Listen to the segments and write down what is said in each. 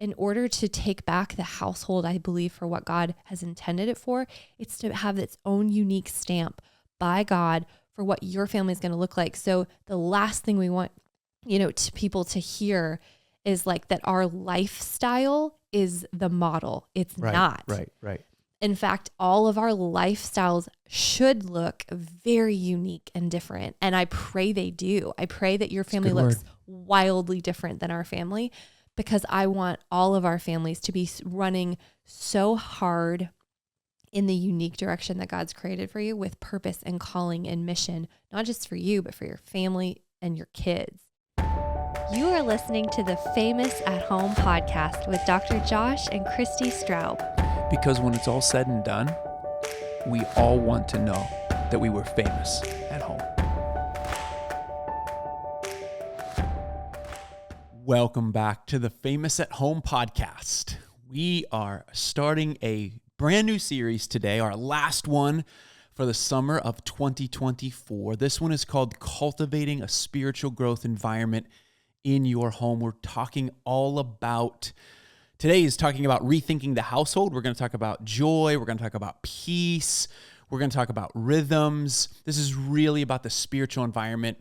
in order to take back the household, I believe, for what God has intended it for, it's to have its own unique stamp by God for what your family is going to look like. So the last thing we want, to people to hear is like that our lifestyle is the model. It's not. Right. In fact, all of our lifestyles should look very unique and different. And I pray they do. I pray that your family looks wildly different than our family, because I want all of our families to be running so hard in the unique direction that God's created for you, with purpose and calling and mission, not just for you, but for your family and your kids. You are listening to the Famous at Home podcast with Dr. Josh and Christy Straub. Because when it's all said and done, we all want to know that we were famous at home. Welcome back to the Famous at Home podcast. We are starting a brand new series today, our last one for the summer of 2024. This one is called Cultivating a Spiritual Growth Environment in Your Home. We're talking all about, today is talking about rethinking the household. We're going to talk about joy. We're going to talk about peace. We're going to talk about rhythms. This is really about the spiritual environment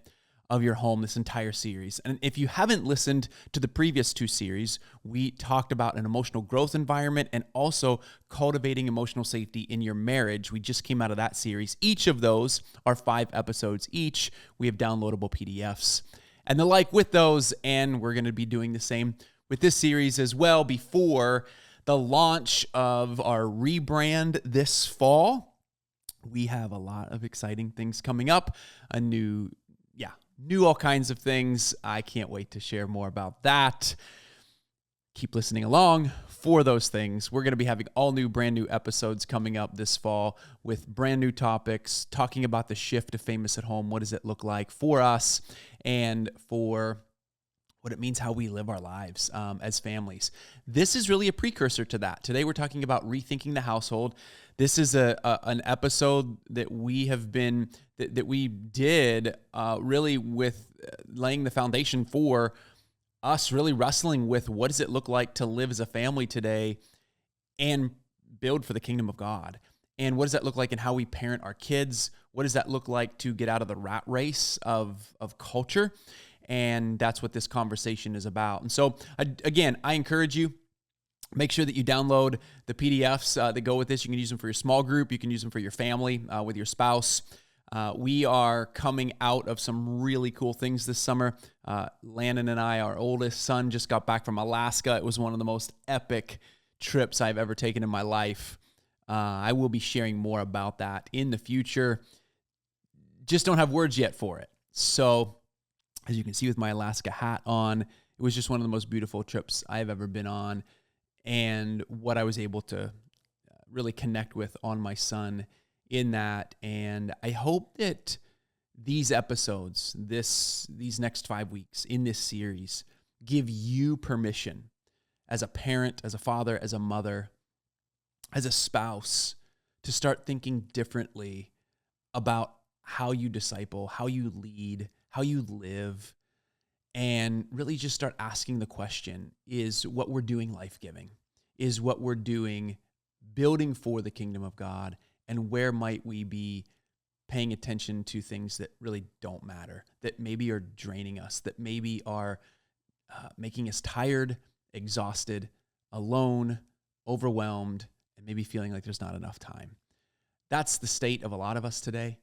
of your home, this entire series. And if you haven't listened to the previous two series, we talked about an emotional growth environment and also cultivating emotional safety in your marriage. We just came out of that series. Each of those are 5 episodes each. We have downloadable PDFs and the like with those, and we're going to be doing the same with this series as well before the launch of our rebrand this fall. We have a lot of exciting things coming up, new all kinds of things. I can't wait to share more about that. Keep listening along for those things. We're going to be having all new, brand new episodes coming up this fall with brand new topics, talking about the shift to Famous at Home. What does it look like for us and for what it means, how we live our lives as families. This is really a precursor to that. Today, we're talking about rethinking the household. This is an episode that we have been, that we did really with laying the foundation for us really wrestling with what does it look like to live as a family today and build for the kingdom of God. And what does that look like in how we parent our kids? What does that look like to get out of the rat race of culture? And that's what this conversation is about. And so, again, I encourage you, make sure that you download the PDFs that go with this. You can use them for your small group. You can use them for your family, with your spouse. We are coming out of some really cool things this summer. Landon and I, our oldest son, just got back from Alaska. It was one of the most epic trips I've ever taken in my life. I will be sharing more about that in the future. Just don't have words yet for it. So, as you can see with my Alaska hat on, it was just one of the most beautiful trips I've ever been on, and what I was able to really connect with on my son in that. And I hope that these episodes, these next 5 weeks in this series, give you permission as a parent, as a father, as a mother, as a spouse, to start thinking differently about how you disciple, how you lead, how you live, and really just start asking the question, is what we're doing life-giving? Is what we're doing building for the kingdom of God? And where might we be paying attention to things that really don't matter, that maybe are draining us, that maybe are making us tired, exhausted, alone, overwhelmed, and maybe feeling like there's not enough time? That's the state of a lot of us today.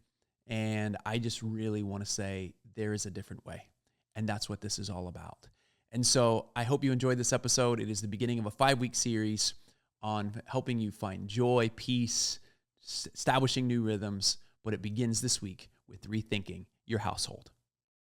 And I just really want to say there is a different way. And that's what this is all about. And so I hope you enjoyed this episode. It is the beginning of a 5-week series on helping you find joy, peace, establishing new rhythms. But it begins this week with rethinking your household.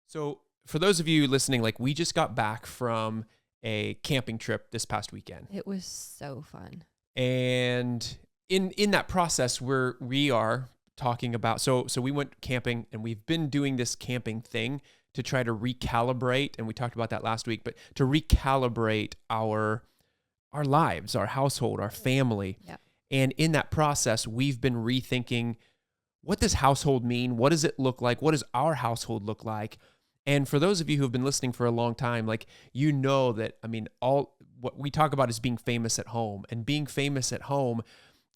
So for those of you listening, like, we just got back from a camping trip this past weekend. It was so fun. And in that process, we are talking about, so we went camping, and we've been doing this camping thing to try to recalibrate, and we talked about that last week, but to recalibrate our lives, our household, our family. Yeah. And in that process, we've been rethinking, what does household mean? What does it look like? What does our household look like? And for those of you who have been listening for a long time, like, you know that, I mean, all what we talk about is being famous at home. And being famous at home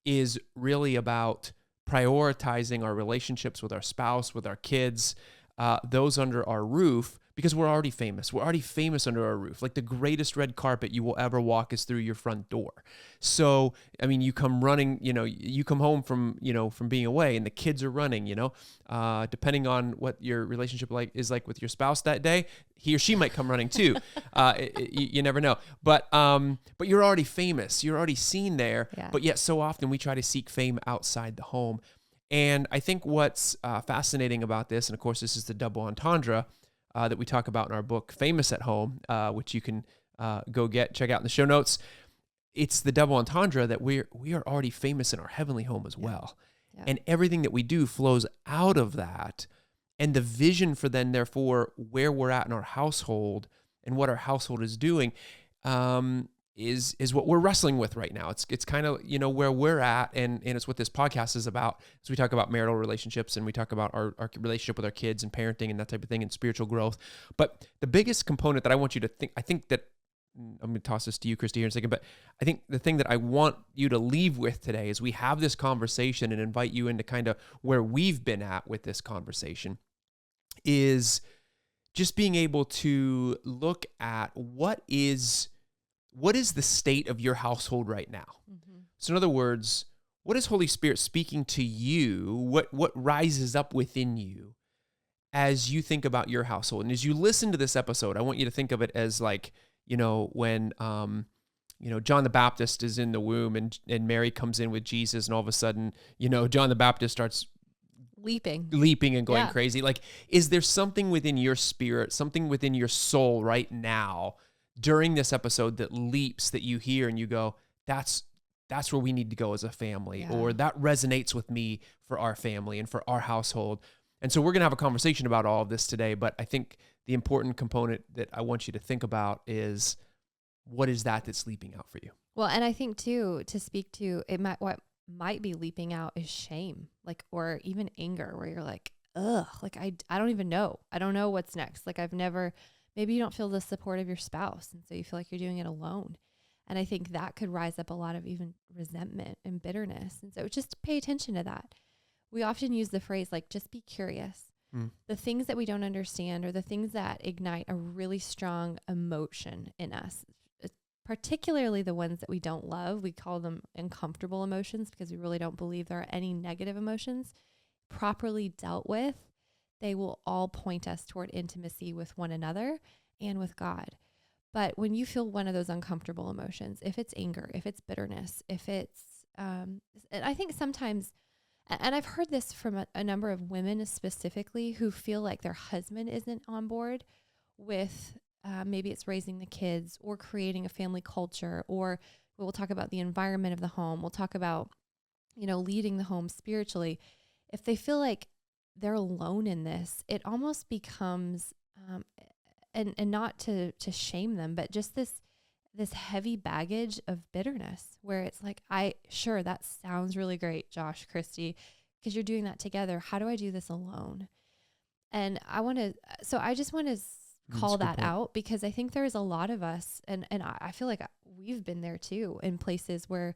is really about prioritizing our relationships with our spouse, with our kids, those under our roof, because we're already famous. We're already famous under our roof. Like, the greatest red carpet you will ever walk is through your front door. So, I mean, you come running, you come home from being away, and the kids are running, depending on what your relationship is like with your spouse that day, he or she might come running too. You never know. But you're already famous. You're already seen there. Yeah. But yet so often we try to seek fame outside the home. And I think what's fascinating about this, and of course this is the double entendre that we talk about in our book, Famous at Home, which you can check out in the show notes. It's the double entendre that we are already famous in our heavenly home as well. Yeah. And everything that we do flows out of that. And the vision for then, therefore, where we're at in our household and what our household is doing is what we're wrestling with right now. It's kind of, where we're at, and it's what this podcast is about. So we talk about marital relationships, and we talk about our relationship with our kids and parenting and that type of thing, and spiritual growth. But the biggest component that I want you to think, I think that, I'm going to toss this to you, Christy, here in a second, but I think the thing that I want you to leave with today is we have this conversation and invite you into kind of where we've been at with this conversation, is just being able to look at what is the state of your household right now. Mm-hmm. So in other words, what is Holy Spirit speaking to you? What rises up within you as you think about your household? And as you listen to this episode, I want you to think of it as like, when John the Baptist is in the womb and Mary comes in with Jesus, and all of a sudden, John the Baptist starts leaping and going crazy. Like, is there something within your spirit, something within your soul right now during this episode that leaps, that you hear and you go, that's where we need to go as a family, or that resonates with me for our family and for our household? And so we're going to have a conversation about all of this today, but I think the important component that I want you to think about is, what is that's leaping out for you? Well, and I think too, to speak to it, what might be leaping out is shame, like, or even anger, where you're like, ugh, like I don't even know. I don't know what's next. Like, maybe you don't feel the support of your spouse, and so you feel like you're doing it alone. And I think that could rise up a lot of even resentment and bitterness. And so just pay attention to that. We often use the phrase, like, just be curious. The things that we don't understand, or the things that ignite a really strong emotion in us, particularly the ones that we don't love. We call them uncomfortable emotions because we really don't believe there are any negative emotions. Properly dealt with, they will all point us toward intimacy with one another and with God. But when you feel one of those uncomfortable emotions, if it's anger, if it's bitterness, if it's, and I think sometimes, and I've heard this from a number of women specifically who feel like their husband isn't on board with, maybe it's raising the kids or creating a family culture, or we'll talk about the environment of the home. We'll talk about, leading the home spiritually. If they feel like they're alone in this, it almost becomes, and not to shame them, but just this heavy baggage of bitterness, where it's like, sure, that sounds really great, Josh, Christy, because you're doing that together. How do I do this alone? And I just want to call that out, because I think there's a lot of us, and I feel like we've been there too, in places where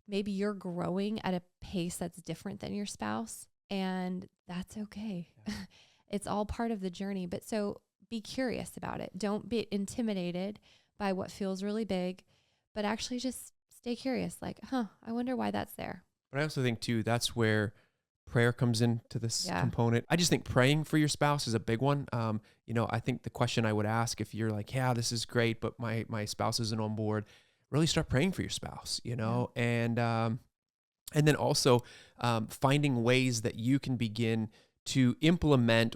maybe you're growing at a pace that's different than your spouse, and that's okay. Yeah. It's all part of the journey. But so be curious about it. Don't be intimidated by what feels really big, but actually just stay curious. Like, I wonder why that's there. But I also think too, that's where prayer comes into this component. I just think praying for your spouse is a big one. I think the question I would ask, if you're like, yeah, this is great, but my spouse isn't on board, really start praying for your spouse, and then also finding ways that you can begin to implement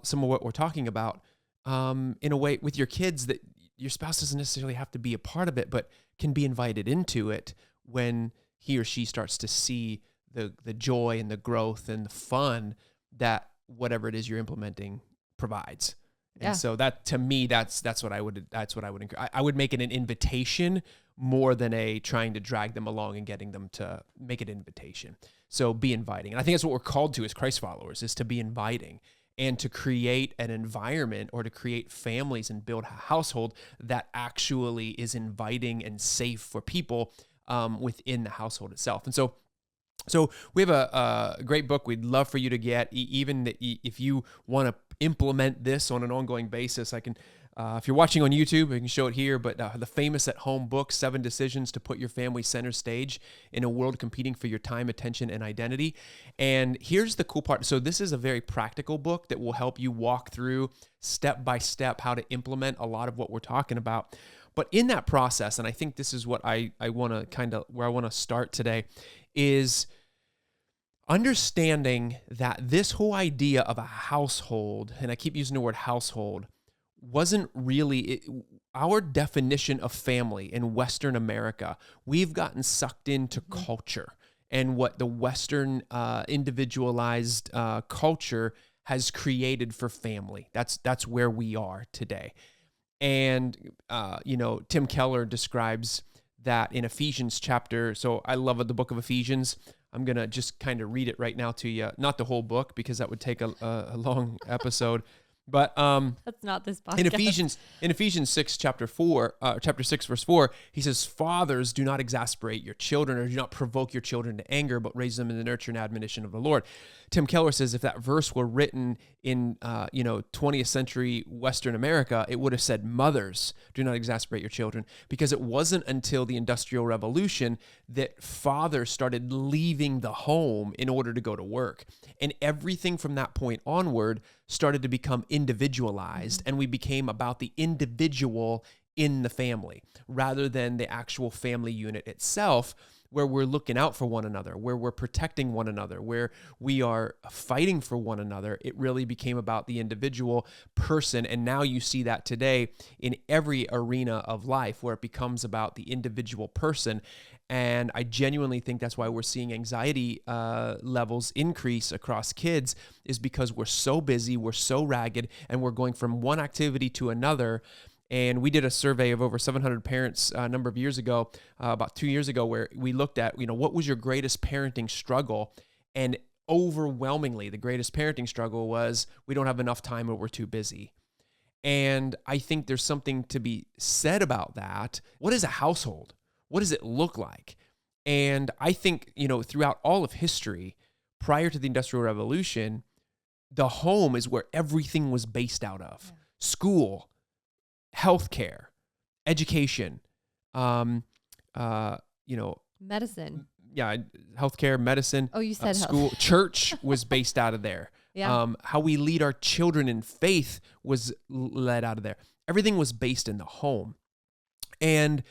some of what we're talking about in a way with your kids, that your spouse doesn't necessarily have to be a part of it, but can be invited into it when he or she starts to see the joy and the growth and the fun that whatever it is you're implementing provides. And so that, to me, that's what I would encourage. I would make it an invitation more than a trying to drag them along and getting them to make it an invitation. So be inviting. And I think that's what we're called to as Christ followers, is to be inviting. and to create an environment or to create families and build a household that actually is inviting and safe for people within the household itself. And so we have a great book we'd love for you to get, even if you want to implement this on an ongoing basis. I can, if you're watching on YouTube, I can show it here, but the Famous at Home book, 7 Decisions to Put Your Family Center Stage in a World Competing for Your Time, Attention, and Identity. And here's the cool part. So this is a very practical book that will help you walk through step by step how to implement a lot of what we're talking about. But in that process, and I think this is what I want to where I want to start today, is understanding that this whole idea of a household, and I keep using the word household, wasn't really our definition of family in Western America. We've gotten sucked into culture and what the Western individualized culture has created for family. That's where we are today. And, Tim Keller describes that in Ephesians chapter. So I love the book of Ephesians. I'm going to just kind of read it right now to you. Not the whole book, because that would take a long episode. But that's not this podcast. In Ephesians 6, chapter 6, verse 4, he says, "Fathers, do not exasperate your children, or do not provoke your children to anger, but raise them in the nurture and admonition of the Lord." Tim Keller says if that verse were written in 20th century Western America, it would have said, "Mothers, do not exasperate your children," because it wasn't until the Industrial Revolution that fathers started leaving the home in order to go to work. And everything from that point onward started to become individualized, and we became about the individual in the family rather than the actual family unit itself, where we're looking out for one another, where we're protecting one another, where we are fighting for one another. It really became about the individual person. And now you see that today in every arena of life, where it becomes about the individual person. And I genuinely think that's why we're seeing anxiety levels increase across kids, is because we're so busy, we're so ragged, and we're going from one activity to another. And we did a survey of over 700 parents a number of years ago, about 2 years ago, where we looked at, what was your greatest parenting struggle? And overwhelmingly, the greatest parenting struggle was, we don't have enough time, or we're too busy. And I think there's something to be said about that. What is a household? What does it look like? And I think, throughout all of history, prior to the Industrial Revolution, the home is where everything was based out of. Yeah. School, healthcare, education, medicine. Yeah, healthcare, medicine. Oh, you said school. Health. Church was based out of there. Yeah. How we lead our children in faith was led out of there. Everything was based in the home. And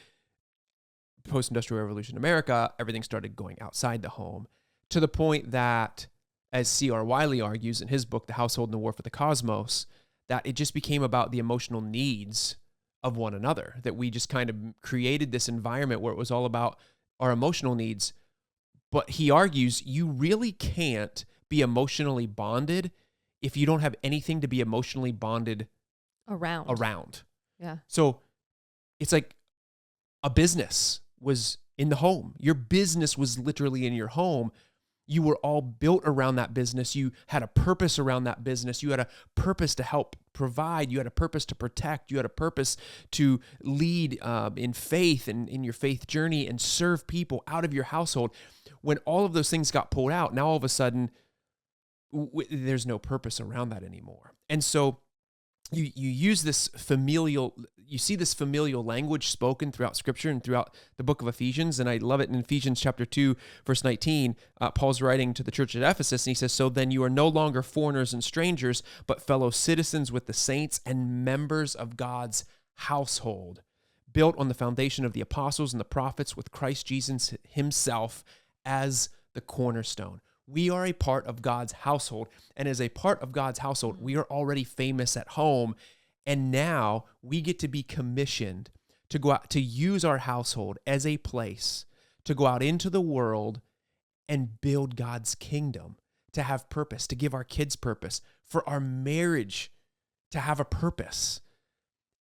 post-industrial revolution America, everything started going outside the home, to the point that, as C.R. Wiley argues in his book, The Household and the War for the Cosmos, that it just became about the emotional needs of one another, that we just kind of created this environment where it was all about our emotional needs. But he argues you really can't be emotionally bonded if you don't have anything to be emotionally bonded around. Yeah. So it's like a business was in the home. Your business was literally in your home. You were all built around that business. You had a purpose around that business. You had a purpose to help provide. You had a purpose to protect. You had a purpose to lead in faith and in your faith journey and serve people out of your household. When all of those things got pulled out, now all of a sudden, there's no purpose around that anymore. And so you use this you see this familial language spoken throughout Scripture and throughout the book of Ephesians, and I love it in Ephesians chapter 2, verse 19. Paul's writing to the church at Ephesus, and he says, "So then you are no longer foreigners and strangers, but fellow citizens with the saints and members of God's household, built on the foundation of the apostles and the prophets, with Christ Jesus himself as the cornerstone." We are a part of God's household, and as a part of God's household, we are already famous at home, and now we get to be commissioned to go out to use our household as a place to go out into the world and build God's kingdom, to have purpose, to give our kids purpose, for our marriage to have a purpose.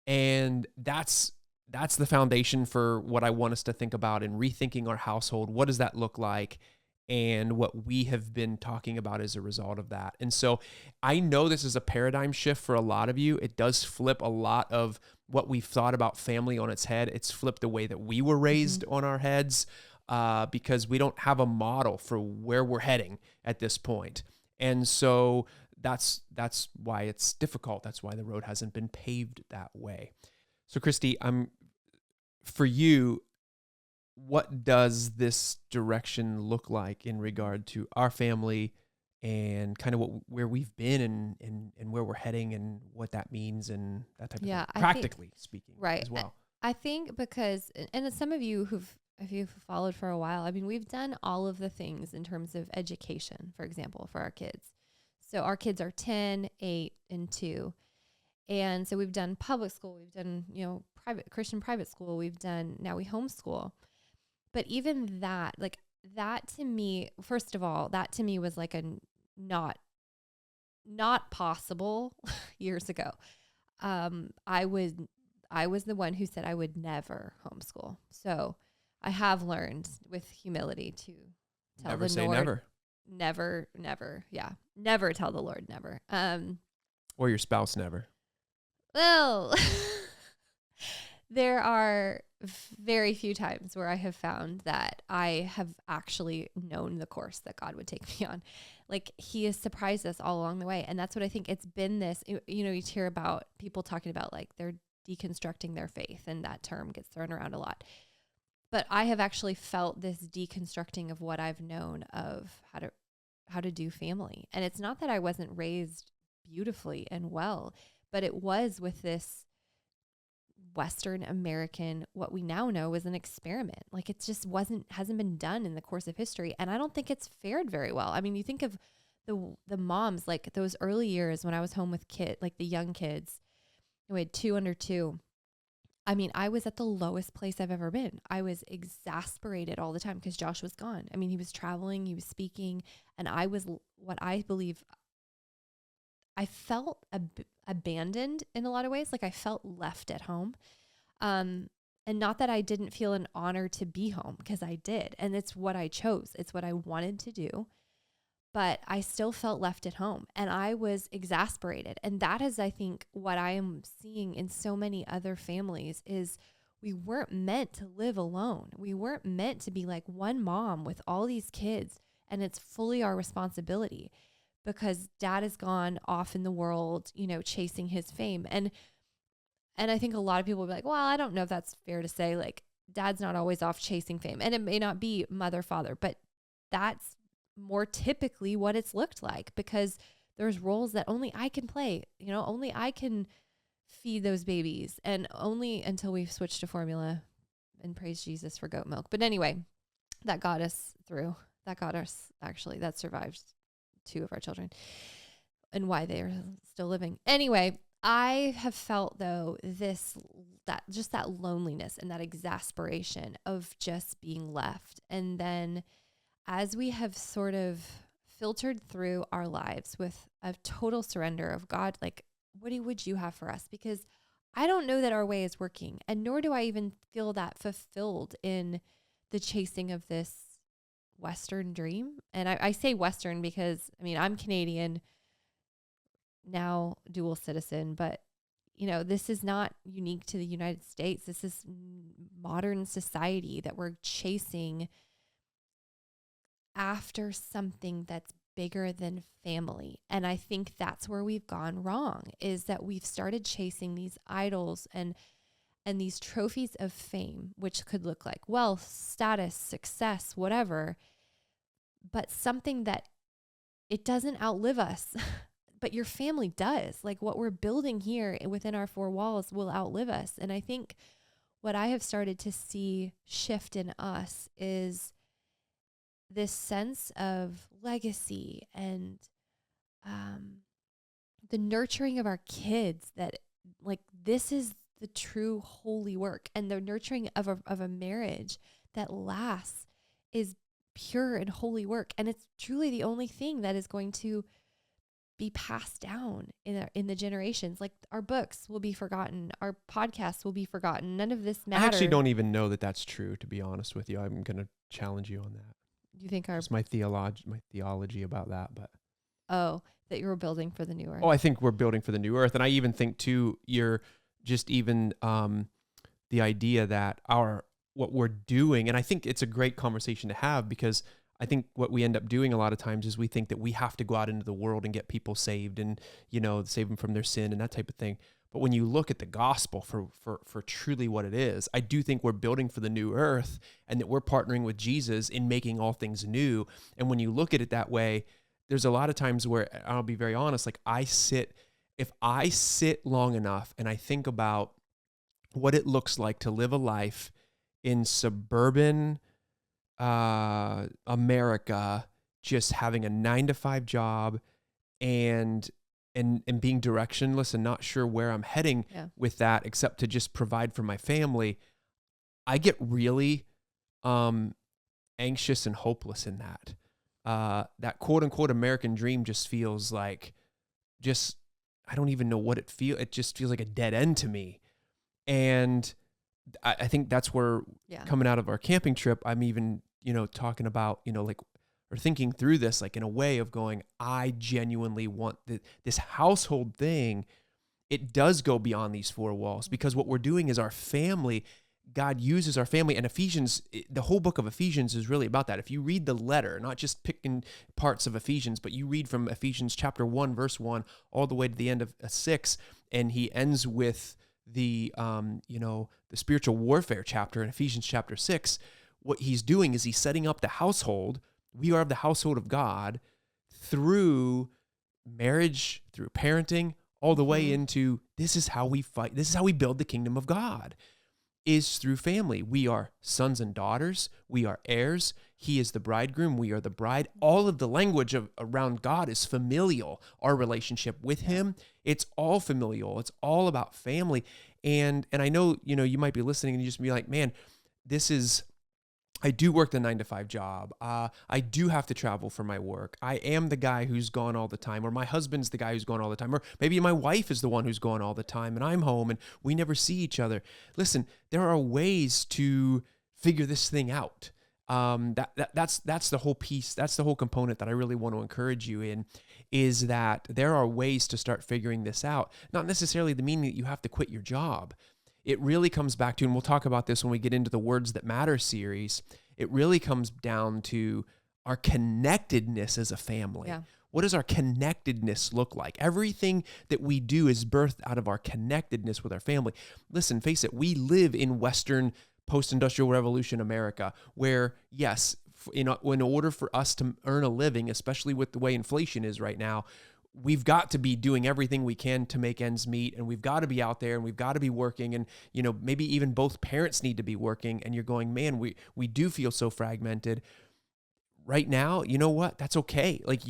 And that's the foundation for what I want us to think about in rethinking our household. What does that look like? and what we have been talking about as a result of that. And so I know this is a paradigm shift for a lot of you. It does flip a lot of what we've thought about family on its head. It's flipped the way that we were raised on our heads, because we don't have a model for where we're heading at this point. And so that's why it's difficult. That's why the road hasn't been paved that way. So Christy, for you, what does this direction look like in regard to our family and kind of where we've been and where we're heading and what that means and that type of thing, practically speaking, right, as well? I think because, and some of you if you've followed for a while, I mean, we've done all of the things in terms of education, for example, for our kids. So our kids are 10, 8, and 2. And so we've done public school, we've done, Christian private school, now we homeschool. But even that, like that to me, first of all, that to me was like a not possible years ago. I was the one who said I would never homeschool. So I have learned with humility to tell never the say Lord, never. Never. Yeah. Never tell the Lord never. Or your spouse never. Well, there are very few times where I have found that I have actually known the course that God would take me on. Like he has surprised us all along the way. And that's what I think it's been this, you hear about people talking about like they're deconstructing their faith, and that term gets thrown around a lot. But I have actually felt this deconstructing of what I've known of how to do family. And it's not that I wasn't raised beautifully and well, but it was with this Western American, what we now know is an experiment. Like it just hasn't been done in the course of history. And I don't think it's fared very well. I mean, you think of the moms, like those early years when I was home with like the young kids, we had 2 under 2. I mean, I was at the lowest place I've ever been. I was exasperated all the time because Josh was gone. I mean, he was traveling, he was speaking, and I was what I believe, I felt abandoned in a lot of ways. Like I felt left at home. And not that I didn't feel an honor to be home, because I did. And it's what I chose. It's what I wanted to do. But I still felt left at home, and I was exasperated. And that is, I think, what I am seeing in so many other families is we weren't meant to live alone. We weren't meant to be like one mom with all these kids, and it's fully our responsibility because dad has gone off in the world, chasing his fame. And I think a lot of people will be like, well, I don't know if that's fair to say, like dad's not always off chasing fame, and it may not be mother, father, but that's more typically what it's looked like, because there's roles that only I can play, only I can feed those babies, and only until we've switched to formula, and praise Jesus for goat milk. But anyway, that got us through. That survived 2 of our children and why they are still living. Anyway, I have felt though that loneliness and that exasperation of just being left. And then as we have sort of filtered through our lives with a total surrender of God, like, what would you have for us? Because I don't know that our way is working, and nor do I even feel that fulfilled in the chasing of this Western dream. And I say Western because, I mean, I'm Canadian, now dual citizen, but this is not unique to the United States. This is modern society that we're chasing after something that's bigger than family. And I think that's where we've gone wrong, is that we've started chasing these idols and these trophies of fame, which could look like wealth, status, success, whatever, but something that it doesn't outlive us, but your family does. Like what we're building here within our 4 walls will outlive us. And I think what I have started to see shift in us is this sense of legacy and the nurturing of our kids, that like this is the true holy work, and the nurturing of a marriage that lasts is pure and holy work. And it's truly the only thing that is going to be passed down in the generations. Like our books will be forgotten, our podcasts will be forgotten. None of this matters. I actually don't even know that that's true, to be honest with you. I'm going to challenge you on that. You think our It's my theology about that, but that you were building for the new earth. I think we're building for the new earth, and I even think too, you're just even the idea that what we're doing, and I think it's a great conversation to have, because I think what we end up doing a lot of times is we think that we have to go out into the world and get people saved and, save them from their sin and that type of thing. But when you look at the gospel for truly what it is, I do think we're building for the new earth, and that we're partnering with Jesus in making all things new. And when you look at it that way, there's a lot of times where, I'll be very honest, like if I sit long enough and I think about what it looks like to live a life in suburban America, just having a 9-to-5 job and being directionless and not sure where I'm heading with that, except to just provide for my family, I get really anxious and hopeless in that. That quote unquote American dream just feels like I don't even know what it feels. It just feels like a dead end to me. And I think that's where coming out of our camping trip, I'm even, talking about, or thinking through this, like in a way of going, I genuinely want this household thing. It does go beyond these four walls, because what we're doing is our family. God uses our family, and Ephesians, the whole book of Ephesians is really about that. If you read the letter, not just picking parts of Ephesians, but you read from Ephesians chapter 1, verse 1, all the way to the end of 6, and he ends with the spiritual warfare chapter in Ephesians chapter 6. What he's doing is he's setting up the household. We are the household of God through marriage, through parenting, all the way into this is how we fight. This is how we build the kingdom of God, is through family. We are sons and daughters. We are heirs. He is the bridegroom. We are the bride. All of the language around God is familial. Our relationship with him, it's all familial. It's all about family. And I know, you might be listening and you just be like, man, I do work the 9-to-5 job. I do have to travel for my work. I am the guy who's gone all the time, or my husband's the guy who's gone all the time, or maybe my wife is the one who's gone all the time and I'm home and we never see each other. Listen, there are ways to figure this thing out. That's the whole piece. That's the whole component that I really want to encourage you in, is that there are ways to start figuring this out. Not necessarily the meaning that you have to quit your job. It really comes back to, and we'll talk about this when we get into the Words That Matter series, it really comes down to our connectedness as a family. Yeah. What does our connectedness look like? Everything that we do is birthed out of our connectedness with our family. Listen, face it, we live in Western post-industrial revolution America, where, yes, in order for us to earn a living, especially with the way inflation is right now, we've got to be doing everything we can to make ends meet, and we've got to be out there, and we've got to be working, and maybe even both parents need to be working, and you're going, man, we do feel so fragmented right now. You know what? That's okay. Like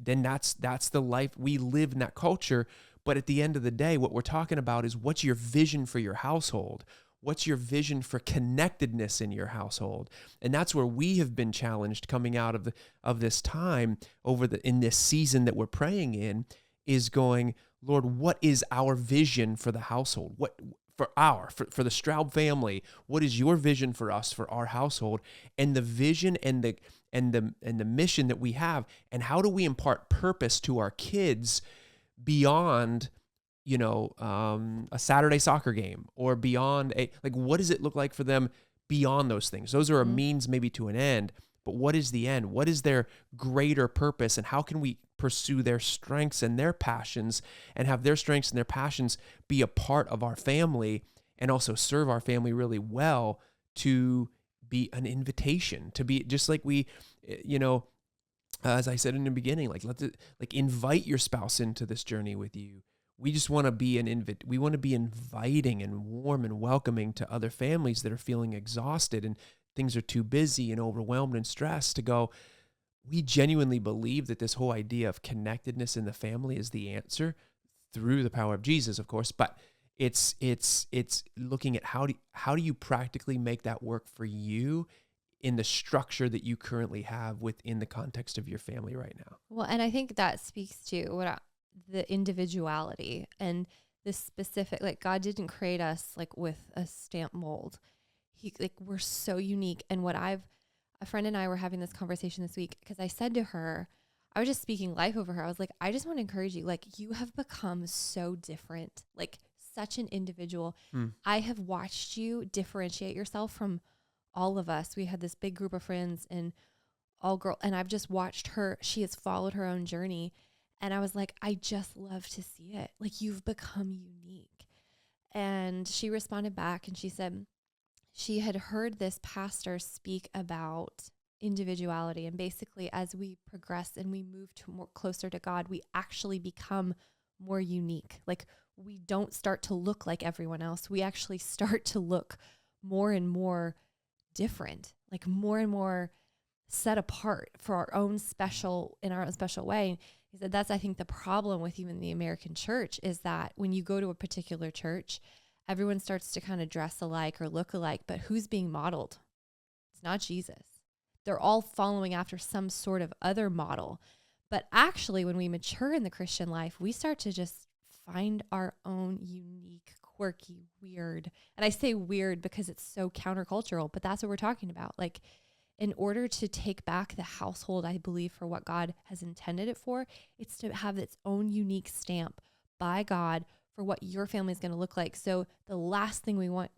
then that's the life we live in, that culture. But at the end of the day, what we're talking about is, what's your vision for your household? What's your vision for connectedness in your household? And that's where we have been challenged coming out of this time in this season that we're praying in, is going, Lord, what is our vision for the household? What for the Straub family? What is your vision for us, for our household? And the vision and the mission that we have, and how do we impart purpose to our kids beyond a Saturday soccer game, or beyond what does it look like for them beyond those things? Those are a means maybe to an end, but what is the end? What is their greater purpose, and how can we pursue their strengths and their passions, and have their strengths and their passions be a part of our family, and also serve our family really well, to be an invitation, to be just like we, as I said in the beginning, invite your spouse into this journey with you. We just want to be we want to be inviting and warm and welcoming to other families that are feeling exhausted and things are too busy and overwhelmed and stressed, to go, we genuinely believe that this whole idea of connectedness in the family is the answer, through the power of Jesus, of course, but it's looking at how do you practically make that work for you in the structure that you currently have within the context of your family right now. Well, and I think that speaks to the individuality and the specific, God didn't create us with a stamp mold. We're so unique. And what I've a friend and I were having this conversation this week because I said to her, I was just speaking life over her. I was like, I just want to encourage you. Like, you have become so different, like such an individual. I have watched you differentiate yourself from all of us. We had this big group of friends and all girl, and I've just watched her. She has followed her own journey. And I was like, I just love to see it. Like, you've become unique. And she responded back and she said she had heard this pastor speak about individuality. And basically, as we progress and we move to more closer to God, we actually become more unique. Like, we don't start to look like everyone else. We actually start to look more and more different, like more and more set apart for our own special, in our own special way. He said that's, I think, the problem with even the American church is that when you go to a particular church, everyone starts to kind of dress alike or look alike, but who's being modeled? It's not Jesus. They're all following after some sort of other model. But actually, when we mature in the Christian life, we start to just find our own unique, quirky, weird. And I say weird because it's so countercultural, but that's what we're talking about. Like, in order to take back the household, I believe, for what God has intended it for, it's to have its own unique stamp by God for what your family is going to look like. So the last thing we want,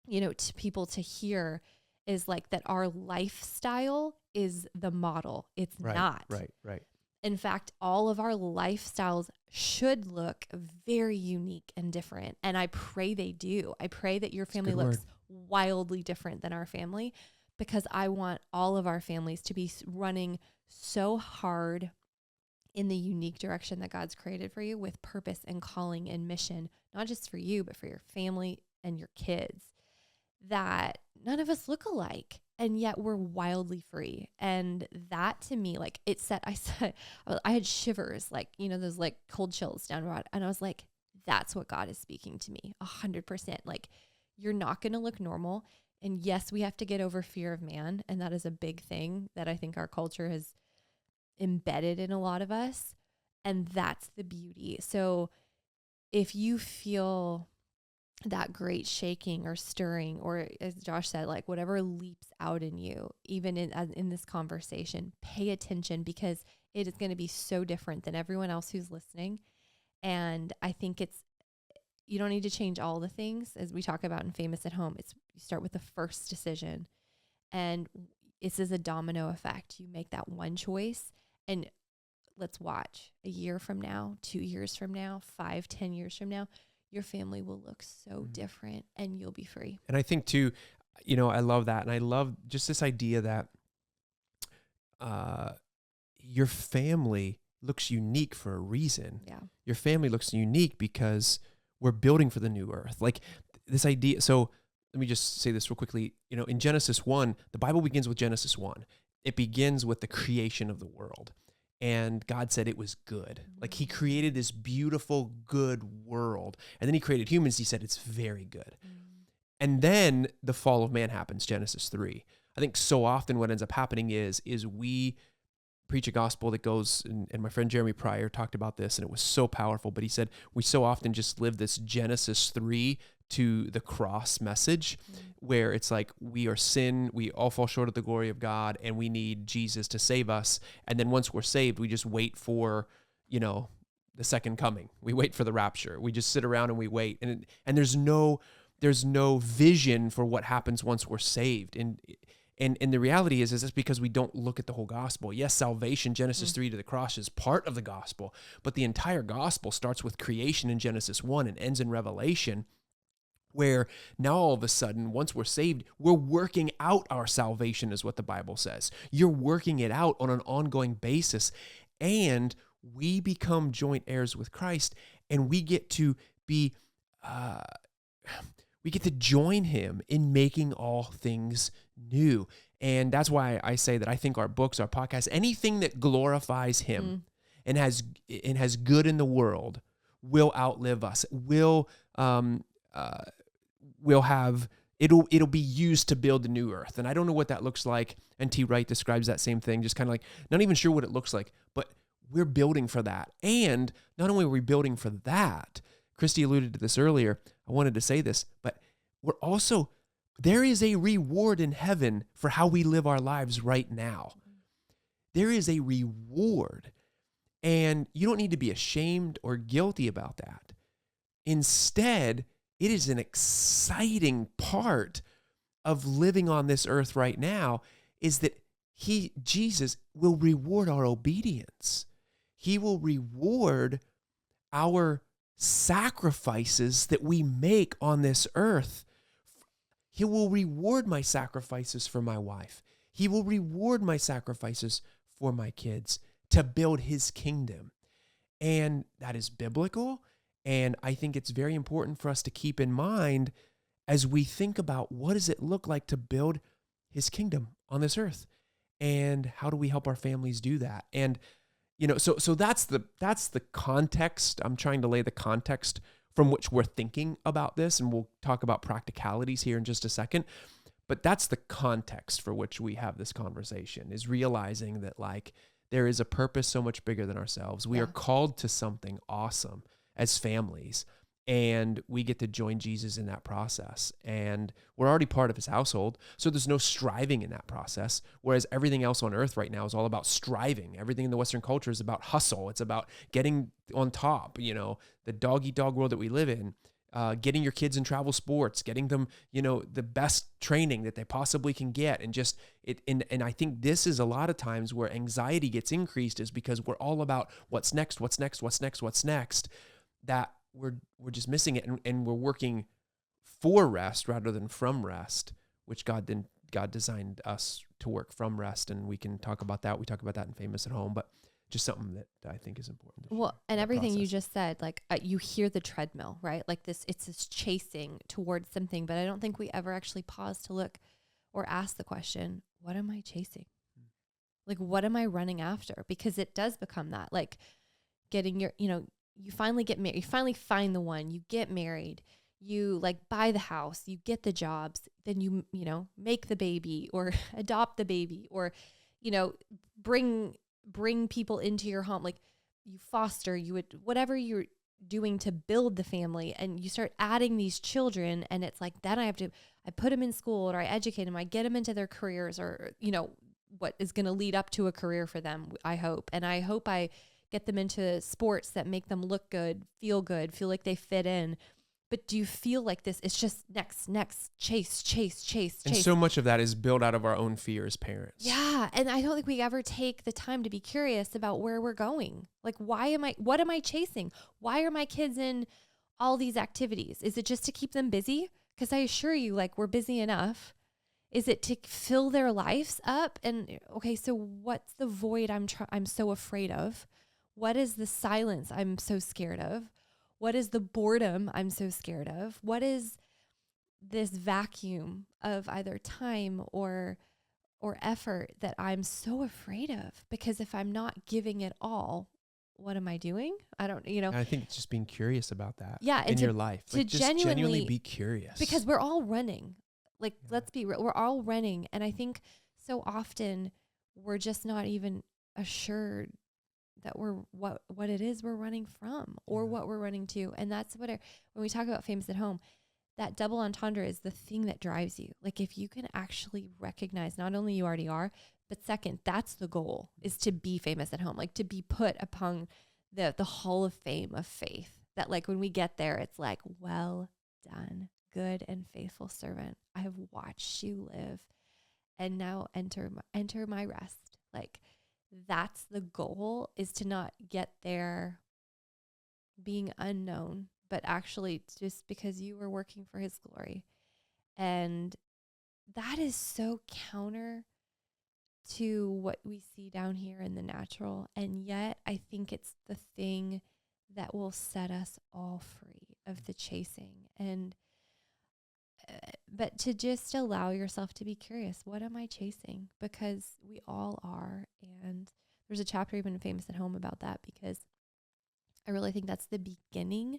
to people to hear is like that our lifestyle is the model. It's not. Right. In fact, all of our lifestyles should look very unique and different. And I pray they do. I pray that your family looks wildly different than our family, because I want all of our families to be running so hard in the unique direction that God's created for you, with purpose and calling and mission, not just for you, but for your family and your kids, that none of us look alike. And yet we're wildly free. And that, to me, like, I had shivers, like, those like cold chills down rod. And I was like, that's what God is speaking to me 100%. Like, you're not going to look normal. And yes, we have to get over fear of man. And that is a big thing that I think our culture has embedded in a lot of us. And that's the beauty. So if you feel that great shaking or stirring, or as Josh said, like whatever leaps out in you, even in this conversation, pay attention, because it is going to be so different than everyone else who's listening. And I think you don't need to change all the things, as we talk about in Famous at Home. You start with the first decision, and this is a domino effect. You make that one choice, and let's watch a year from now, 2 years from now, 5, 10 years from now, your family will look so different, and you'll be free. And I think too, I love that. And I love just this idea that your family looks unique for a reason. Yeah. Your family looks unique because we're building for the new earth. Like this idea. So let me just say this real quickly. In Genesis 1, the Bible begins with Genesis 1. It begins with the creation of the world. And God said it was good. Like he created this beautiful, good world. And then he created humans. He said it's very good. And then the fall of man happens, Genesis 3. I think so often what ends up happening is we preach a gospel that goes, and my friend Jeremy Pryor talked about this, and it was so powerful, but he said we so often just live this Genesis 3 to the cross message, where it's like we are sin, we all fall short of the glory of God, and we need Jesus to save us. And then once we're saved, we just wait for, the second coming. We wait for the rapture. We just sit around and we wait. And there's no vision for what happens once we're saved. And the reality is that's because we don't look at the whole gospel. Yes, salvation, Genesis 3 to the cross, is part of the gospel, but the entire gospel starts with creation in Genesis 1 and ends in Revelation, where now all of a sudden, once we're saved, we're working out our salvation, is what the Bible says. You're working it out on an ongoing basis, and we become joint heirs with Christ, and we get to be, we get to join him in making all things new. And that's why I say that I think our books, our podcasts, anything that glorifies him and has good in the world will outlive us, will have, it'll be used to build the new earth. And I don't know what that looks like. And T. Wright describes that same thing, just kind of like, not even sure what it looks like, but we're building for that. And not only are we building for that, Christy alluded to this earlier, I wanted to say this, but we're also there is a reward in heaven for how we live our lives right now. There is a reward, and you don't need to be ashamed or guilty about that. Instead, it is an exciting part of living on this earth right now is that Jesus will reward our obedience. He will reward our sacrifices that we make on this earth. He will reward my sacrifices for my wife. He will reward my sacrifices for my kids to build his kingdom. And that is biblical. And I think it's very important for us to keep in mind as we think about what does it look like to build his kingdom on this earth, and how do we help our families do that? And so that's the context. I'm trying to lay the context from which we're thinking about this, and we'll talk about practicalities here in just a second. But that's the context for which we have this conversation, is realizing that like there is a purpose so much bigger than ourselves. We are called to something awesome as families, and we get to join Jesus in that process. And we're already part of his household, so there's no striving in that process, whereas everything else on earth right now is all about striving. Everything in the Western culture is about hustle. It's about getting on top, the dog-eat-dog world that we live in, getting your kids in travel sports, getting them, the best training that they possibly can get. And just and I think this is a lot of times where anxiety gets increased, is because we're all about what's next, that we're just missing it, and we're working for rest rather than from rest, which God designed us to work from rest, and we can talk about that. We talk about that in Famous at Home, but just something that I think is important. Well, and everything you just said, like you hear the treadmill, right? Like it's this chasing towards something, but I don't think we ever actually pause to look or ask the question, what am I chasing? Like, what am I running after? Because it does become that, like getting your, you finally get married, you finally find the one, you get married, you like buy the house, you get the jobs, then you make the baby or adopt the baby, or, bring people into your home. Like you foster, whatever you're doing to build the family, and you start adding these children, and it's like, then I put them in school, or I educate them, I get them into their careers, or, what is going to lead up to a career for them, I hope. And I hope I get them into sports that make them look good, feel like they fit in. But do you feel like this? It's just next, chase. And so much of that is built out of our own fear as parents. Yeah. And I don't think we ever take the time to be curious about where we're going. Like, what am I chasing? Why are my kids in all these activities? Is it just to keep them busy? Because I assure you, like, we're busy enough. Is it to fill their lives up? And okay, so what's the void I'm so afraid of? What is the silence I'm so scared of? What is the boredom I'm so scared of? What is this vacuum of either time or effort that I'm so afraid of? Because if I'm not giving it all, what am I doing? I don't, And I think it's just being curious about that. Yeah, in your life. To just genuinely be curious. Because we're all running. Like, let's be real, we're all running. And I think so often we're just not even assured that we're what it is we're running from, or what we're running to. And that's when we talk about Famous at Home, that double entendre is the thing that drives you. Like, if you can actually recognize not only you already are, but second, that's the goal, is to be famous at home, like to be put upon the hall of fame of faith, that like when we get there, it's like, well done, good and faithful servant. I have watched you live, and now enter my rest. Like, that's the goal, is to not get there being unknown, but actually just because you were working for his glory. And that is so counter to what we see down here in the natural. And yet I think it's the thing that will set us all free of the chasing. And but to just allow yourself to be curious, what am I chasing? Because we all are. And there's a chapter even in Famous at Home about that, because I really think that's the beginning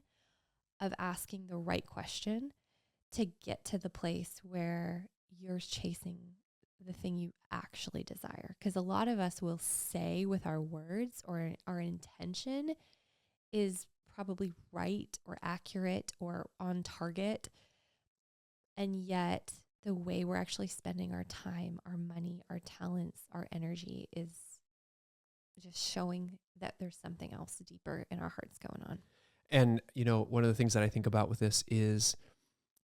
of asking the right question to get to the place where you're chasing the thing you actually desire. Because a lot of us will say with our words, or our intention is probably right or accurate or on target, and yet the way we're actually spending our time, our money, our talents, our energy is just showing that there's something else deeper in our hearts going on. And, one of the things that I think about with this is,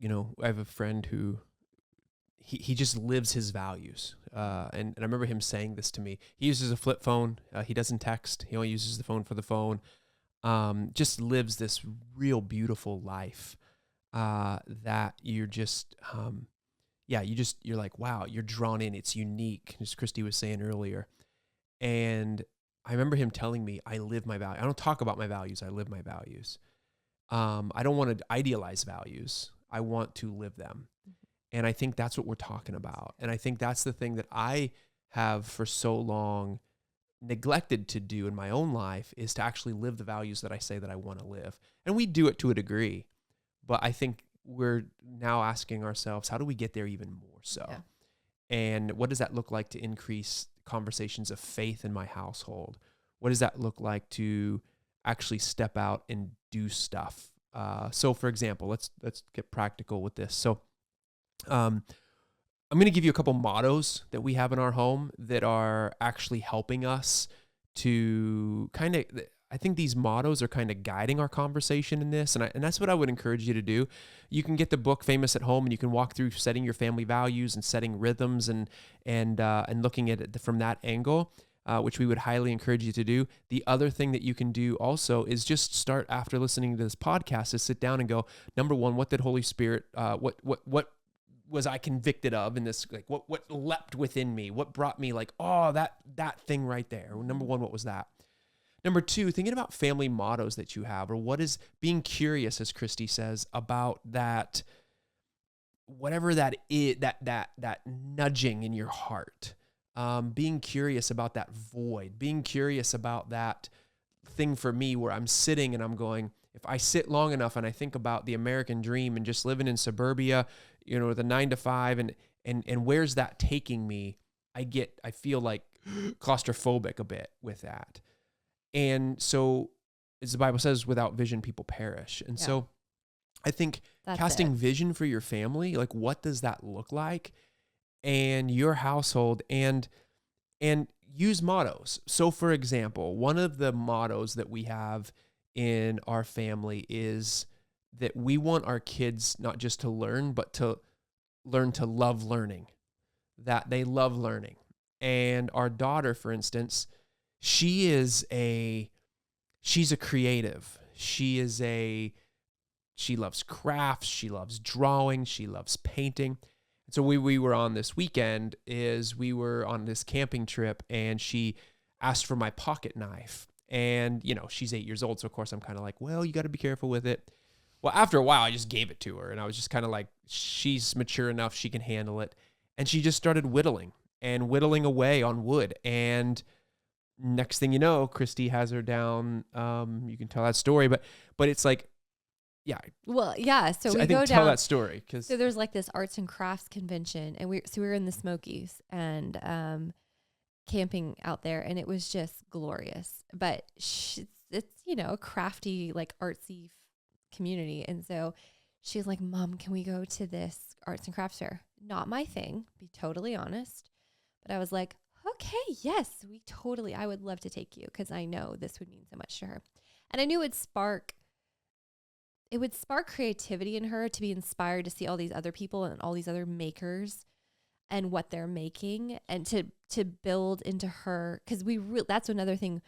I have a friend who he just lives his values. And I remember him saying this to me. He uses a flip phone. He doesn't text. He only uses the phone for the phone. Just lives this real beautiful life that you're just, you're like, wow, you're drawn in. It's unique, as Christy was saying earlier. And I remember him telling me, I live my value. I don't talk about my values. I live my values. I don't want to idealize values. I want to live them. And I think that's what we're talking about. And I think that's the thing that I have for so long neglected to do in my own life, is to actually live the values that I say that I want to live. And we do it to a degree, but I think we're now asking ourselves, how do we get there even more so? Yeah. And what does that look like to increase conversations of faith in my household? What does that look like to actually step out and do stuff? So for example, let's get practical with this. So I'm going to give you a couple mottos that we have in our home that are actually helping us to I think these mottos are kind of guiding our conversation in this. And that's what I would encourage you to do. You can get the book Famous at Home, and you can walk through setting your family values and setting rhythms and looking at it from that angle, which we would highly encourage you to do. The other thing that you can do also is just start, after listening to this podcast, is sit down and go, number one, what did Holy Spirit, what was I convicted of in this? Like what leapt within me? What brought me like, oh, that thing right there? Number one, what was that? Number two, thinking about family mottos that you have, or what is being curious, as Christy says, about that, whatever that is, that nudging in your heart, being curious about that void, being curious about that thing for me where I'm sitting and I'm going, if I sit long enough and I think about the American dream and just living in suburbia, the 9 to 5, and where's that taking me? I feel like claustrophobic a bit with that. And so, as the Bible says, without vision, people perish. And so I think casting vision for your family, like what does that look like, and your household, and use mottos. So for example, one of the mottos that we have in our family is that we want our kids not just to learn, but to learn to love learning, that they love learning. And our daughter, for instance, she's a creative. She loves crafts. She loves drawing. She loves painting. And so we were on this weekend, we were on this camping trip, and she asked for my pocket knife. And, she's 8 years old. So of course I'm kind of like, well, you got to be careful with it. Well, after a while, I just gave it to her, and I was just kind of like, she's mature enough. She can handle it. And she just started whittling away on wood. And next thing you know, Christy has her down. You can tell that story, but it's like, yeah. Well, yeah. So we I think go tell down that story, because so there's like this arts and crafts convention, and we were in the Smokies and camping out there, and it was just glorious. But it's a crafty, like artsy community, and so she's like, "Mom, can we go to this arts and crafts fair?" Not my thing, be totally honest, but I was like, okay, yes, I would love to take you, because I know this would mean so much to her. And I knew it would spark creativity in her, to be inspired to see all these other people and all these other makers and what they're making, and to build into her, because that's another thing.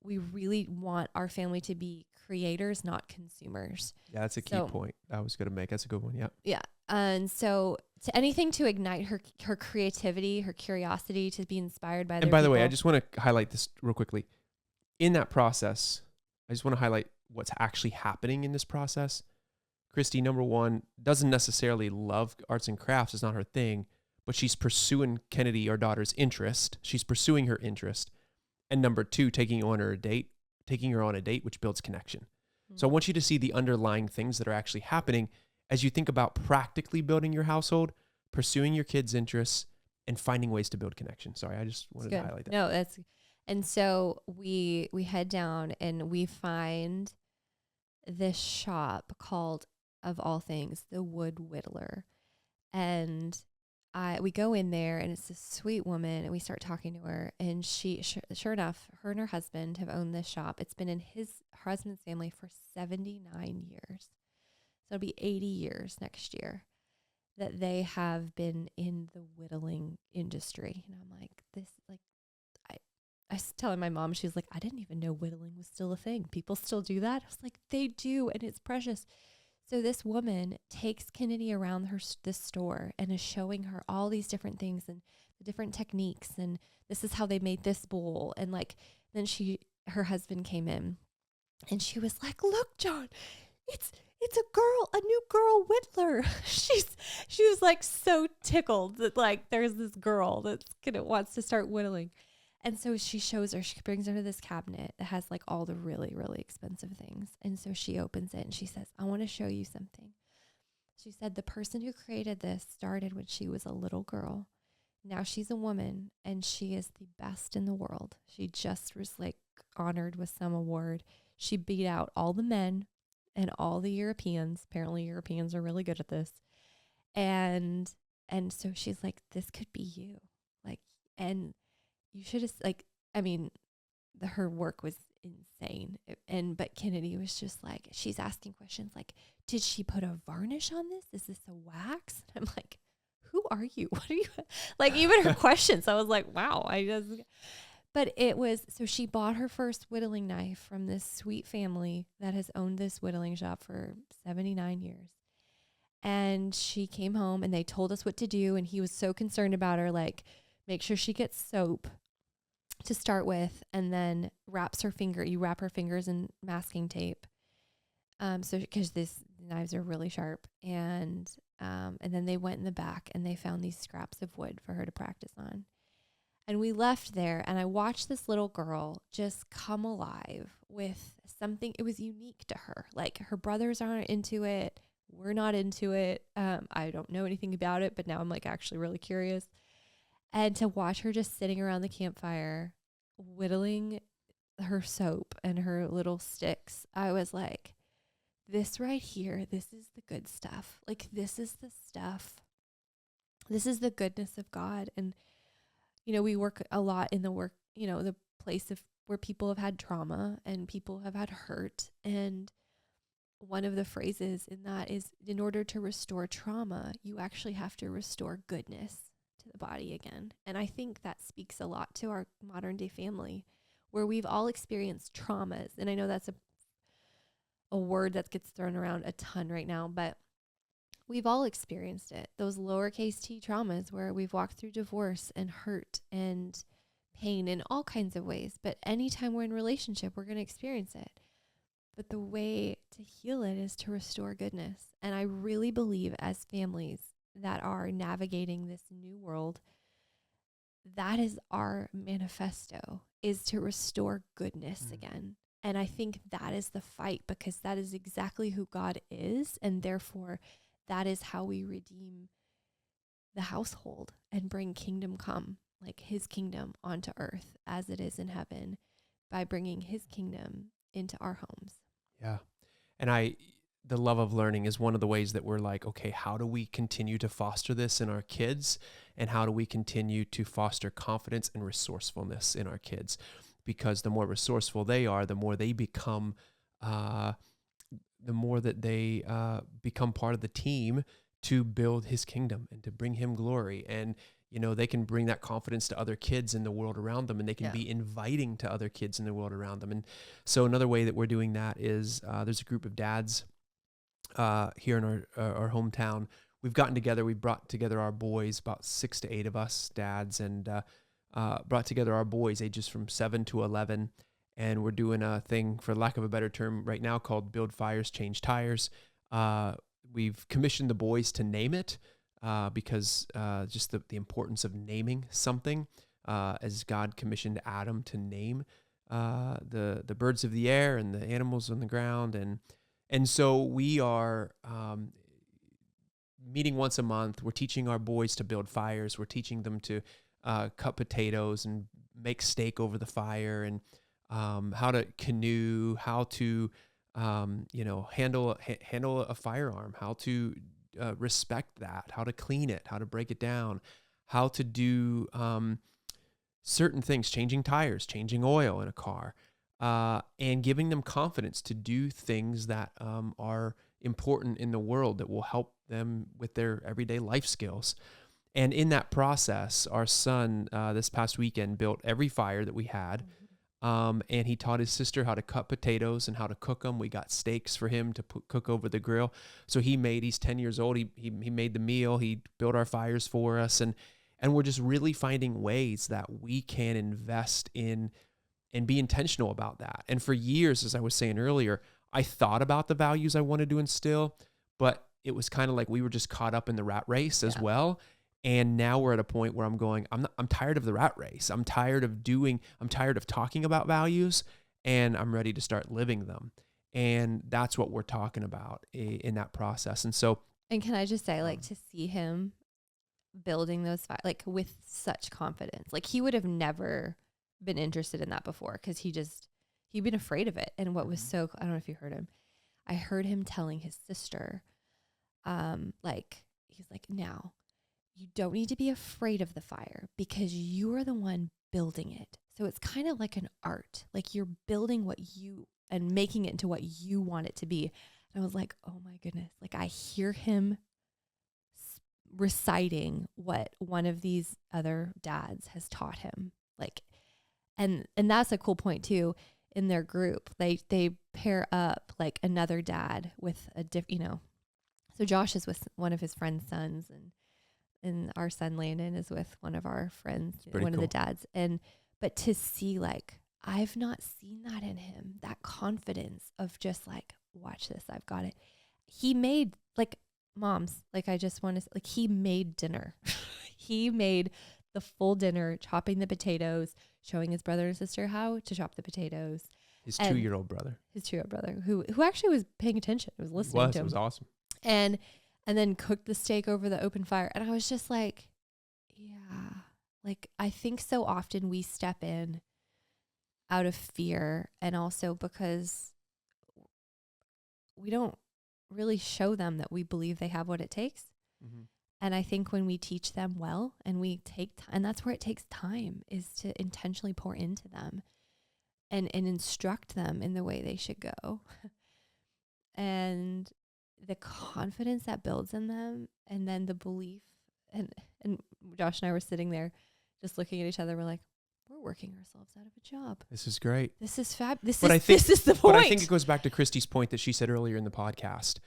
We really want our family to be creators, not consumers. Yeah, that's a key point I was going to make. That's a good one. Yeah. Yeah. And so to anything to ignite her creativity, her curiosity, to be inspired by. And by the way, I just want to highlight this real quickly. In that process, I just want to highlight what's actually happening in this process. Christy, number one, doesn't necessarily love arts and crafts. It's not her thing, but she's pursuing Kennedy, our daughter's interest. She's pursuing her interest. And number two, taking her on a date, which builds connection. Mm-hmm. So I want you to see the underlying things that are actually happening as you think about practically building your household, pursuing your kids' interests, and finding ways to build connection. Sorry, I just wanted to highlight that. No, and so we head down and we find this shop called, of all things, the Wood Whittler. And we go in there, and it's this sweet woman, and we start talking to her, and sure enough, her and her husband have owned this shop. It's been in her husband's family for 79 years. So it'll be 80 years next year that they have been in the whittling industry. And I'm like, I was telling my mom, she was like, I didn't even know whittling was still a thing. People still do that. I was like, they do, and it's precious. So this woman takes Kennedy around this store and is showing her all these different things and the different techniques. And this is how they made this bowl. And like, then her husband came in, and she was like, look, John, it's a new girl whittler. She was like so tickled that like there's this girl wants to start whittling. And so she brings her to this cabinet that has like all the really, really expensive things. And so she opens it and she says, I want to show you something. She said, the person who created this started when she was a little girl. Now she's a woman, and she is the best in the world. She just was like honored with some award. She beat out all the men and all the Europeans. Apparently Europeans are really good at this. And so she's like, this could be you. Like, and you should have, like, I mean, her work was insane. But Kennedy was just like, she's asking questions like, did she put a varnish on this? Is this a wax? And I'm like, who are you? What are you? Like, even her questions, I was like, wow, but it was, so she bought her first whittling knife from this sweet family that has owned this whittling shop for 79 years. And she came home, and they told us what to do. And he was so concerned about her, like, make sure she gets soap to start with, and then you wrap her fingers in masking tape. So because these knives are really sharp, and then they went in the back and they found these scraps of wood for her to practice on. And we left there, and I watched this little girl just come alive with something. It was unique to her. Like, her brothers aren't into it. We're not into it. I don't know anything about it, but now I'm like actually really curious. And to watch her just sitting around the campfire, whittling her soap and her little sticks, I was like, this right here, this is the good stuff. Like, this is the stuff. This is the goodness of God. And, you know, we work a lot in the place where people have had trauma and people have had hurt. And one of the phrases in that is, in order to restore trauma, you actually have to restore goodness to the body again. And I think that speaks a lot to our modern day family, where we've all experienced traumas. And I know that's a word that gets thrown around a ton right now, but we've all experienced it. Those lowercase t traumas where we've walked through divorce and hurt and pain in all kinds of ways. But anytime we're in a relationship, we're going to experience it. But the way to heal it is to restore goodness. And I really believe, as families that are navigating this new world, that is our manifesto, is to restore goodness again. And I think that is the fight, because that is exactly who God is. And therefore, that is how we redeem the household and bring kingdom come, like his kingdom onto earth as it is in heaven, by bringing his kingdom into our homes. Yeah. And the love of learning is one of the ways that we're like, okay, how do we continue to foster this in our kids? And how do we continue to foster confidence and resourcefulness in our kids? Because the more resourceful they are, the more they become, the more that they become part of the team to build his kingdom and to bring him glory. And, you know, they can bring that confidence to other kids in the world around them, and they can be inviting to other kids in the world around them. And so another way that we're doing that is there's a group of dads here in our hometown. We've gotten together. We brought together our boys, about 6 to 8 of us dads, and brought together our boys ages from 7 to 11. And we're doing a thing, for lack of a better term right now, called Build Fires, Change Tires. We've commissioned the boys to name it because just the importance of naming something, as God commissioned Adam to name the birds of the air and the animals on the ground. And so we are meeting once a month. We're teaching our boys to build fires. We're teaching them to cut potatoes and make steak over the fire, and how to canoe, how to handle a firearm, how to respect that, how to clean it, how to break it down, how to do certain things, changing tires, changing oil in a car, and giving them confidence to do things that are important in the world that will help them with their everyday life skills. And in that process, our son this past weekend built every fire that we had. And he taught his sister how to cut potatoes and how to cook them. We got steaks for him to cook over the grill. So he's 10 years old. He made the meal. He built our fires for us. And we're just really finding ways that we can invest in and be intentional about that. And for years, as I was saying earlier, I thought about the values I wanted to instill, but it was kind of like we were just caught up in the rat race as well. And now we're at a point where I'm tired of the rat race. I'm tired of talking about values, and I'm ready to start living them. And that's what we're talking about in that process. And can I just say, like, to see him building those like with such confidence, like he would have never been interested in that before, because he'd been afraid of it. And what was I don't know if you heard him. I heard him telling his sister, he's like, now, you don't need to be afraid of the fire because you are the one building it. So it's kind of like an art, like you're building and making it into what you want it to be. And I was like, oh my goodness. Like I hear him reciting what one of these other dads has taught him. Like, and that's a cool point too. In their group, they pair up like another dad with so Josh is with one of his friend's sons, and our son Landon is with one of our friends, one of the dads. But to see, like, I've not seen that in him, that confidence of just like, watch this, I've got it. He made, like, moms, like, I just want to, like, he made dinner. He made the full dinner, chopping the potatoes, showing his brother and sister how to chop the potatoes. His 2-year-old brother. Who actually was paying attention, was listening to him. It was awesome. And then cooked the steak over the open fire. And I was just like, yeah, like, I think so often we step in out of fear, and also because we don't really show them that we believe they have what it takes. Mm-hmm. And I think when we teach them well, and we take time, and that's where it takes time, is to intentionally pour into them and instruct them in the way they should go. And the confidence that builds in them, and then the belief, and Josh and I were sitting there just looking at each other. We're like, we're working ourselves out of a job. This is great. This is fab. This is the point. But I think it goes back to Christy's point that she said earlier in the podcast.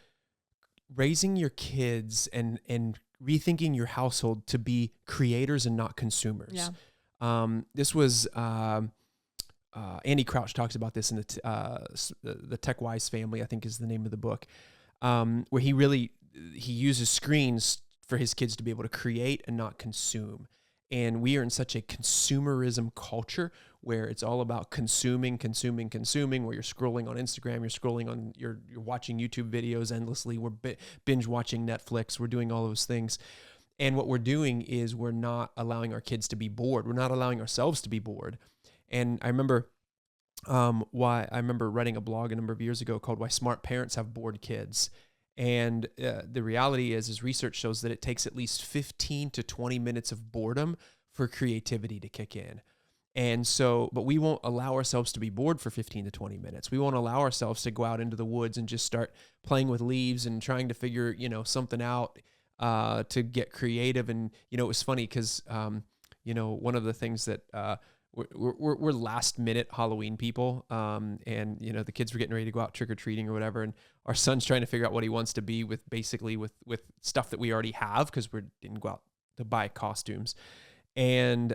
Raising your kids and rethinking your household to be creators and not consumers. Yeah. This was Andy Crouch talks about this in the Tech Wise Family, I think is the name of the book. Where he uses screens for his kids to be able to create and not consume. And we are in such a consumerism culture where it's all about consuming, where you're scrolling on Instagram, you're watching YouTube videos endlessly. We're binge watching Netflix. We're doing all those things. And what we're doing is we're not allowing our kids to be bored. We're not allowing ourselves to be bored. And I remember writing a blog a number of years ago called Why Smart Parents Have Bored Kids. And the reality is research shows that it takes at least 15 to 20 minutes of boredom for creativity to kick in. And so, but we won't allow ourselves to be bored for 15 to 20 minutes. We won't allow ourselves to go out into the woods and just start playing with leaves and trying to figure, something out to get creative. And, it was funny because, one of the things that we're last minute Halloween people. And the kids were getting ready to go out trick-or-treating or whatever. And our son's trying to figure out what he wants to be with stuff that we already have, because we didn't go out to buy costumes. And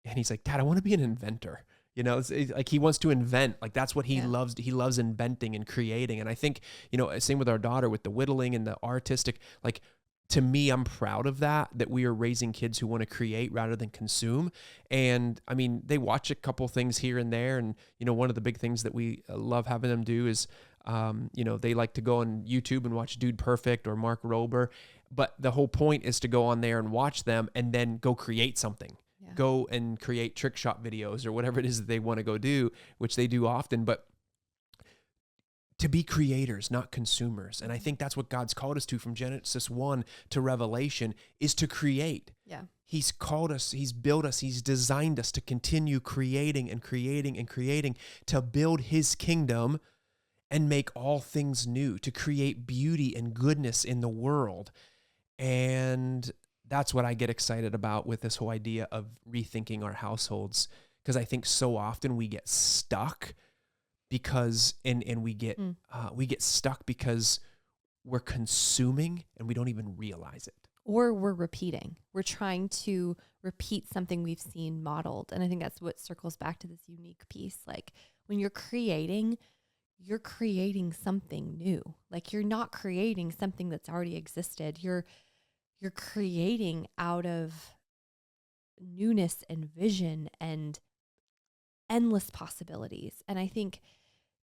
he's like, Dad, I want to be an inventor. It's like he wants to invent. Like that's what he loves. He loves inventing and creating. And I think, same with our daughter with the whittling and the artistic, like, to me, I'm proud of that we are raising kids who want to create rather than consume. And I mean, they watch a couple things here and there. And, one of the big things that we love having them do is, they like to go on YouTube and watch Dude Perfect or Mark Rober. But the whole point is to go on there and watch them and then go create something. Yeah. Go and create trick shot videos or whatever it is that they want to go do, which they do often. But to be creators, not consumers. And I think that's what God's called us to from Genesis 1 to Revelation, is to create. Yeah. He's called us, he's built us, he's designed us to continue creating and creating and creating, to build his kingdom and make all things new, to create beauty and goodness in the world. And that's what I get excited about with this whole idea of rethinking our households, because I think so often we get stuck because we get stuck because we're consuming and we don't even realize it. Or we're repeating. We're trying to repeat something we've seen modeled. And I think that's what circles back to this unique piece. Like when you're creating something new. Like you're not creating something that's already existed. You're creating out of newness and vision and endless possibilities. And I think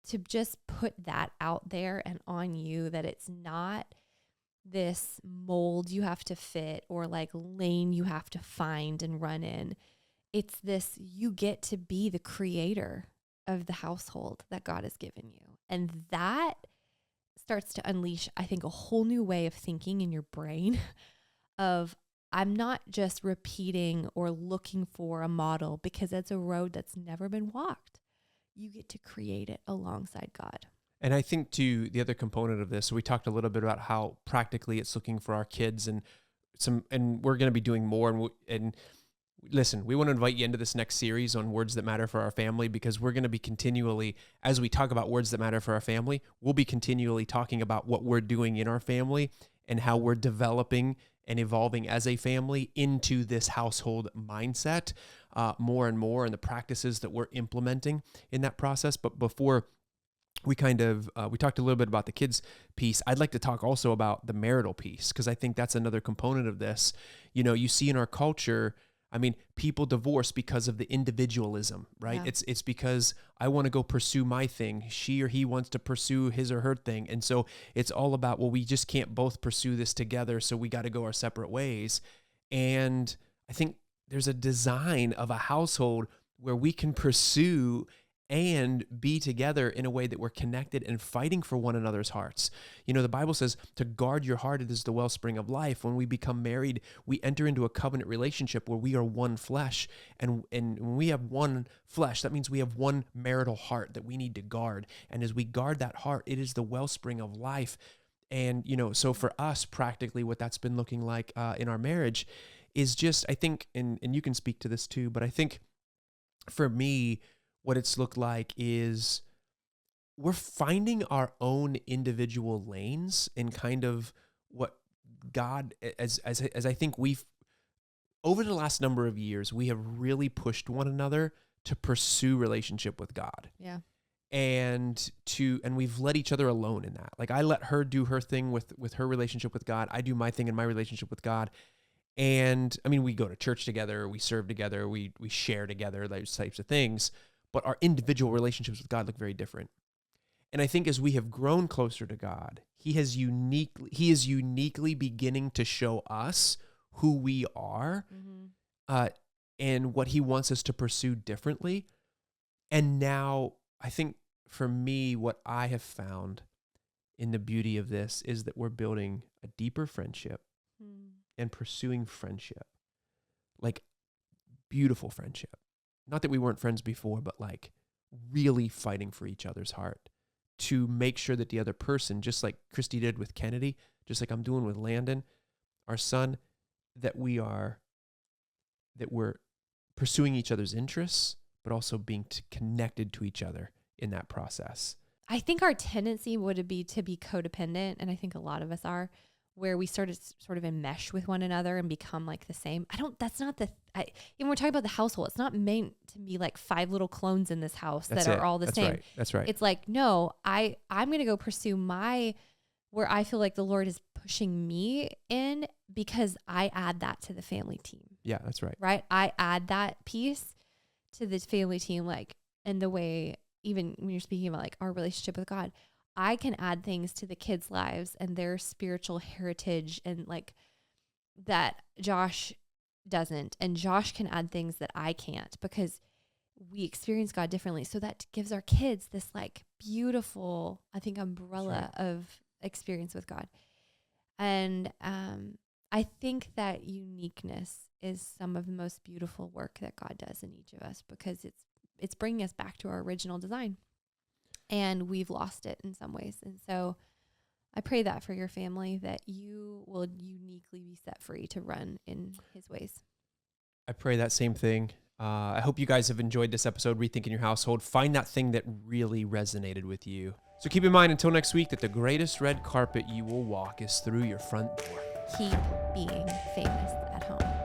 to just put that out there and on you, that it's not this mold you have to fit or like lane you have to find and run in. It's this, you get to be the creator of the household that God has given you. And that starts to unleash, I think, a whole new way of thinking in your brain of, I'm not just repeating or looking for a model because it's a road that's never been walked. You get to create it alongside God. And I think too, the other component of this, so we talked a little bit about how practically it's looking for our kids, and we're going to be doing more. And listen, we want to invite you into this next series on words that matter for our family, because we're going to be continually, as we talk about words that matter for our family, we'll be continually talking about what we're doing in our family and how we're developing and evolving as a family into this household mindset more and more, and the practices that we're implementing in that process. But before we talked a little bit about the kids piece, I'd like to talk also about the marital piece, because I think that's another component of this. You know, you see in our culture, I mean, people divorce because of the individualism, right? Yeah. It's because I want to go pursue my thing. She or he wants to pursue his or her thing. And so it's all about, well, we just can't both pursue this together, so we got to go our separate ways. And I think there's a design of a household where we can pursue and be together in a way that we're connected and fighting for one another's hearts. You know, the Bible says to guard your heart, it is the wellspring of life. When we become married, we enter into a covenant relationship where we are one flesh. And when we have one flesh, that means we have one marital heart that we need to guard. And as we guard that heart, it is the wellspring of life. And, you know, so for us, practically what that's been looking like in our marriage is just, I think, and you can speak to this too, but I think for me, what it's looked like is we're finding our own individual lanes in kind of what God, as I think we've, over the last number of years, we have really pushed one another to pursue relationship with God. Yeah. And we've let each other alone in that. Like I let her do her thing with her relationship with God. I do my thing in my relationship with God. And I mean, we go to church together, we serve together, we share together, those types of things. But our individual relationships with God look very different. And I think as we have grown closer to God, He is uniquely beginning to show us who we are, and what He wants us to pursue differently. And now, I think for me, what I have found in the beauty of this is that we're building a deeper friendship and pursuing friendship, like beautiful friendship. Not that we weren't friends before, but like really fighting for each other's heart to make sure that the other person, just like Christy did with Kennedy, just like I'm doing with Landon, our son, that we're pursuing each other's interests, but also being connected to each other in that process. I think our tendency would be to be codependent, and I think a lot of us are, where we started sort of enmesh with one another and become like the same. When we're talking about the household, it's not meant to be like 5 little clones in this house that are all the same. Right. That's right. It's like, no, I'm going to go pursue where I feel like the Lord is pushing me in, because I add that to the family team. Yeah, that's right. Right. I add that piece to the family team, like, and the way, even when you're speaking about like our relationship with God, I can add things to the kids' lives and their spiritual heritage, and like that Josh doesn't, and Josh can add things that I can't, because we experience God differently. So that gives our kids this like beautiful, I think, umbrella of experience with God. And I think that uniqueness is some of the most beautiful work that God does in each of us, because it's bringing us back to our original design, and we've lost it in some ways. And so I pray that for your family, that you will uniquely be set free to run in his ways. I pray that same thing. I hope you guys have enjoyed this episode, Rethinking Your Household. Find that thing that really resonated with you. So keep in mind until next week that the greatest red carpet you will walk is through your front door. Keep being famous at home.